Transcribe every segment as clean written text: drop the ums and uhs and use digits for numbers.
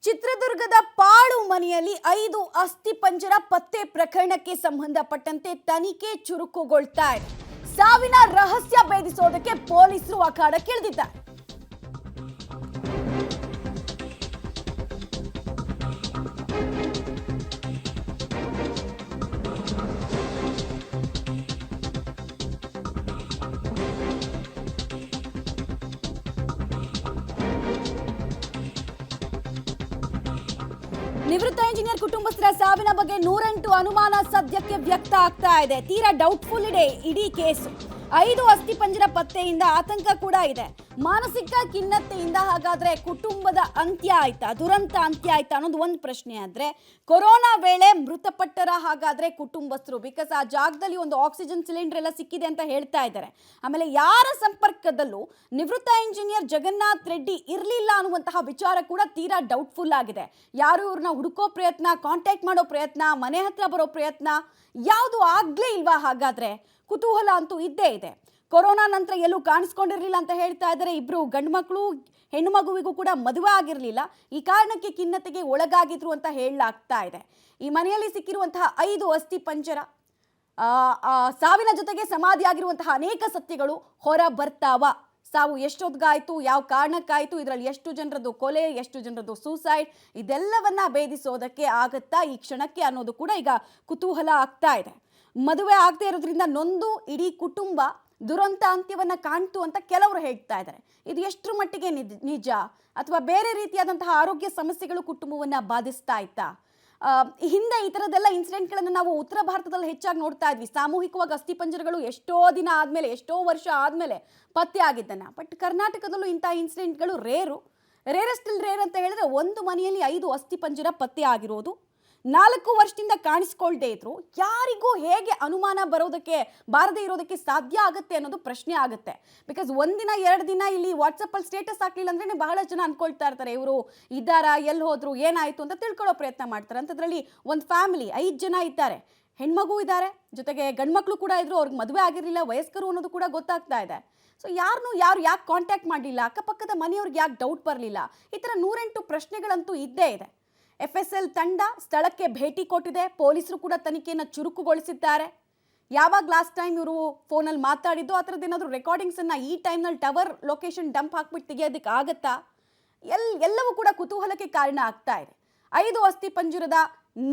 ಚಿತ್ರದುರ್ಗದ ಪಾಳು ಮನೆಯಲ್ಲಿ 5 ಅಸ್ಥಿಪಂಜರ ಪತ್ತೆ ಪ್ರಕರಣಕ್ಕೆ ಸಂಬಂಧಪಟ್ಟಂತೆ ತನಿಖೆ ಚುರುಕುಗೊಳ್ತಾ ಇದೆ. ಸಾವಿನ ರಹಸ್ಯ ಭೇದಿಸೋದಕ್ಕೆ ಪೊಲೀಸರು ಅಖಾಡಕ್ಕಿಳಿದಿದ್ದಾರೆ. ನಿವೃತ್ತ ಇಂಜಿನಿಯರ್ ಕುಟುಂಬಸ್ಥರ ಸಾವಿನ ಬಗ್ಗೆ 108 ಅನುಮಾನ ಸದ್ಯಕ್ಕೆ ವ್ಯಕ್ತ ಆಗ್ತಾ ಇದೆ. ತೀರಾ ಡೌಟ್ಫುಲ್ ಇದೆ ಇಡೀ ಕೇಸು. 5 ಅಸ್ಥಿಪಂಜರ ಪತ್ತೆಯಿಂದ ಆತಂಕ ಕೂಡ ಇದೆ. ಮಾನಸಿಕ ಖಿನ್ನತೆಯಿಂದ ಹಾಗಾದ್ರೆ ಕುಟುಂಬದ ಅಂತ್ಯ ಆಯ್ತಾ, ದುರಂತ ಅಂತ್ಯ ಆಯ್ತಾ ಅನ್ನೋದು ಒಂದು ಪ್ರಶ್ನೆ. ಆದ್ರೆ ಕೊರೋನಾ ವೇಳೆ ಮೃತಪಟ್ಟರ ಹಾಗಾದ್ರೆ ಕುಟುಂಬಸ್ಥರು, ಬಿಕಾಸ್ ಆ ಜಾಗದಲ್ಲಿ ಒಂದು ಆಕ್ಸಿಜನ್ ಸಿಲಿಂಡರ್ ಎಲ್ಲ ಸಿಕ್ಕಿದೆ ಅಂತ ಹೇಳ್ತಾ ಇದ್ದಾರೆ. ಆಮೇಲೆ ಯಾರ ಸಂಪರ್ಕದಲ್ಲೂ ನಿವೃತ್ತ ಇಂಜಿನಿಯರ್ ಜಗನ್ನಾಥ್ ರೆಡ್ಡಿ ಇರಲಿಲ್ಲ ಅನ್ನುವಂತಹ ವಿಚಾರ ಕೂಡ ತೀರಾ ಡೌಟ್ಫುಲ್ ಆಗಿದೆ. ಯಾರು ಇವ್ರನ್ನ ಹುಡುಕೋ ಪ್ರಯತ್ನ, ಕಾಂಟ್ಯಾಕ್ಟ್ ಮಾಡೋ ಪ್ರಯತ್ನ, ಮನೆ ಹತ್ರ ಬರೋ ಪ್ರಯತ್ನ ಯಾವುದು ಆಗ್ಲೇ ಇಲ್ವಾ? ಹಾಗಾದ್ರೆ ಕುತೂಹಲ ಅಂತೂ ಇದ್ದೇ ಇದೆ. ಕೊರೋನಾ ನಂತರ ಎಲ್ಲೂ ಕಾಣಿಸ್ಕೊಂಡಿರಲಿಲ್ಲ ಅಂತ ಹೇಳ್ತಾ ಇದ್ದಾರೆ. ಇಬ್ರು ಗಂಡು ಮಕ್ಕಳು, ಹೆಣ್ಣು ಮಗುವಿಗೂ ಕೂಡ ಮದುವೆ ಆಗಿರಲಿಲ್ಲ. ಈ ಕಾರಣಕ್ಕೆ ಖಿನ್ನತೆಗೆ ಒಳಗಾಗಿದ್ರು ಅಂತ ಹೇಳಲಾಗ್ತಾ ಇದೆ. ಈ ಮನೆಯಲ್ಲಿ ಸಿಕ್ಕಿರುವಂತಹ 5 ಅಸ್ಥಿ ಪಂಜರ, ಸಾವಿನ ಜೊತೆಗೆ ಸಮಾಧಿಯಾಗಿರುವಂತಹ ಅನೇಕ ಸತ್ಯಗಳು ಹೊರ ಬರ್ತಾವ. ಸಾವು ಎಷ್ಟೊತ್ತಿಗಾಯ್ತು, ಯಾವ ಕಾರಣಕ್ಕಾಯ್ತು, ಇದರಲ್ಲಿ ಎಷ್ಟು ಜನರದ್ದು ಕೊಲೆ, ಎಷ್ಟು ಜನರದ್ದು ಸೂಸೈಡ್, ಇದೆಲ್ಲವನ್ನ ಭೇದಿಸೋದಕ್ಕೆ ಆಗತ್ತಾ ಈ ಕ್ಷಣಕ್ಕೆ ಅನ್ನೋದು ಕೂಡ ಈಗ ಕುತೂಹಲ ಆಗ್ತಾ ಇದೆ. ಮದುವೆ ಆಗದೆ ಇರೋದ್ರಿಂದ ನೊಂದು ಇಡೀ ಕುಟುಂಬ ದುರಂತ ಅಂತ್ಯವನ್ನ ಕಾಣ್ತು ಅಂತ ಕೆಲವರು ಹೇಳ್ತಾ ಇದ್ದಾರೆ. ಇದು ಎಷ್ಟರ ಮಟ್ಟಿಗೆ ನಿಜ, ಅಥವಾ ಬೇರೆ ರೀತಿಯಾದಂತಹ ಆರೋಗ್ಯ ಸಮಸ್ಯೆಗಳು ಕುಟುಂಬವನ್ನ ಬಾಧಿಸ್ತಾ ಇತ್ತಾ? ಹಿಂದೆ ಈ ಥರದ್ದೆಲ್ಲ ಇನ್ಸಿಡೆಂಟ್ಗಳನ್ನು ನಾವು ಉತ್ತರ ಭಾರತದಲ್ಲಿ ಹೆಚ್ಚಾಗಿ ನೋಡ್ತಾ ಇದ್ವಿ. ಸಾಮೂಹಿಕವಾಗಿ ಅಸ್ಥಿಪಂಜರಗಳು ಎಷ್ಟೋ ದಿನ ಆದಮೇಲೆ, ಎಷ್ಟೋ ವರ್ಷ ಆದಮೇಲೆ ಪತ್ತೆ ಆಗಿದ್ದನ್ನು. ಬಟ್ ಕರ್ನಾಟಕದಲ್ಲೂ ಇಂಥ ಇನ್ಸಿಡೆಂಟ್ಗಳು ರೇರೆಸ್ಟ್ ರೇರ್ ಅಂತ ಹೇಳಿದ್ರೆ, ಒಂದು ಮನೆಯಲ್ಲಿ 5 ಅಸ್ಥಿಪಂಜರ ಪತ್ತೆ ಆಗಿರೋದು, 4 ವರ್ಷದಿಂದ ಕಾಣಿಸ್ಕೊಳ್ದೇ ಇದ್ರು, ಯಾರಿಗೂ ಹೇಗೆ ಅನುಮಾನ ಬಾರದೇ ಇರೋದಕ್ಕೆ ಸಾಧ್ಯ ಆಗುತ್ತೆ ಅನ್ನೋದು ಪ್ರಶ್ನೆ ಆಗುತ್ತೆ. ಬಿಕಾಸ್ ಒಂದಿನ 2 ದಿನ ಇಲ್ಲಿ ವಾಟ್ಸಪ್ಪಲ್ಲಿ ಸ್ಟೇಟಸ್ ಹಾಕ್ಲಿಲ್ಲ ಅಂದ್ರೆ ಬಹಳ ಜನ ಅನ್ಕೊಳ್ತಾ ಇರ್ತಾರೆ, ಇವರು ಇದ್ದಾರಾ, ಎಲ್ಲಿ ಹೋದ್ರು, ಏನಾಯ್ತು ಅಂತ ತಿಳ್ಕೊಳ್ಳೋ ಪ್ರಯತ್ನ ಮಾಡ್ತಾರೆ. ಅಂಥದ್ರಲ್ಲಿ ಒಂದು ಫ್ಯಾಮಿಲಿ 5 ಜನ ಇದ್ದಾರೆ, ಹೆಣ್ಮಗು ಇದ್ದಾರೆ, ಜೊತೆಗೆ ಗಂಡ್ಮಕ್ಳು ಕೂಡ ಇದ್ರು, ಅವ್ರಿಗೆ ಮದುವೆ ಆಗಿರಲಿಲ್ಲ, ವಯಸ್ಕರು ಅನ್ನೋದು ಕೂಡ ಗೊತ್ತಾಗ್ತಾ ಇದೆ. ಸೊ ಯಾರು ಯಾಕೆ ಕಾಂಟ್ಯಾಕ್ಟ್ ಮಾಡಲಿಲ್ಲ, ಅಕ್ಕಪಕ್ಕದ ಮನೆಯವ್ರಿಗೆ ಯಾಕೆ ಡೌಟ್ ಬರಲಿಲ್ಲ, ಈ ಥರ 108 ಪ್ರಶ್ನೆಗಳಂತೂ ಇದ್ದೇ ಇದೆ. FSL ತಂಡ ಸ್ಥಳಕ್ಕೆ ಭೇಟಿ ಕೊಟ್ಟಿದೆ. ಪೊಲೀಸರು ಕೂಡ ತನಿಖೆಯನ್ನು ಚುರುಕುಗೊಳಿಸಿದ್ದಾರೆ. ಯಾವಾಗ ಲಾಸ್ಟ್ ಟೈಮ್ ಇವರು ಫೋನಲ್ಲಿ ಮಾತಾಡಿದ್ದು, ಆ ಥರದ್ದು ಏನಾದರೂ ರೆಕಾರ್ಡಿಂಗ್ಸನ್ನು ಈ ಟೈಮ್ನಲ್ಲಿ ಟವರ್ ಲೊಕೇಶನ್ ಡಂಪ್ ಹಾಕ್ಬಿಟ್ಟು ತೆಗೆಯೋದಕ್ಕೆ ಆಗತ್ತಾ? ಎಲ್ಲವೂ ಕೂಡ ಕುತೂಹಲಕ್ಕೆ ಕಾರಣ ಆಗ್ತಾ ಇದೆ. 5 ಅಸ್ಥಿಪಂಜರದ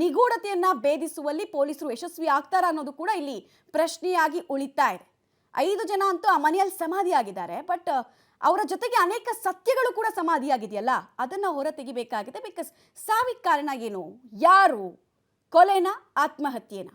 ನಿಗೂಢತೆಯನ್ನು ಭೇದಿಸುವಲ್ಲಿ ಪೊಲೀಸರು ಯಶಸ್ವಿ ಆಗ್ತಾರಾ ಅನ್ನೋದು ಕೂಡ ಇಲ್ಲಿ ಪ್ರಶ್ನೆಯಾಗಿ ಉಳಿತಾ ಇದೆ. 5 ಜನ ಅಂತೂ ಆ ಮನೆಯಲ್ಲಿ ಸಮಾಧಿಯಾಗಿದ್ದಾರೆ. ಬಟ್ ಅವರ ಜೊತೆಗೆ ಅನೇಕ ಸತ್ಯಗಳು ಕೂಡ ಸಮಾಧಿಯಾಗಿದೆಯಲ್ಲ, ಅದನ್ನು ಹೊರ ತೆಗಿಬೇಕಾಗಿದೆ. ಬಿಕಾಸ್ ಸಾವಿಗೆ ಕಾರಣ ಏನು, ಯಾರು, ಕೊಲೆನಾ, ಆತ್ಮಹತ್ಯೆನಾ?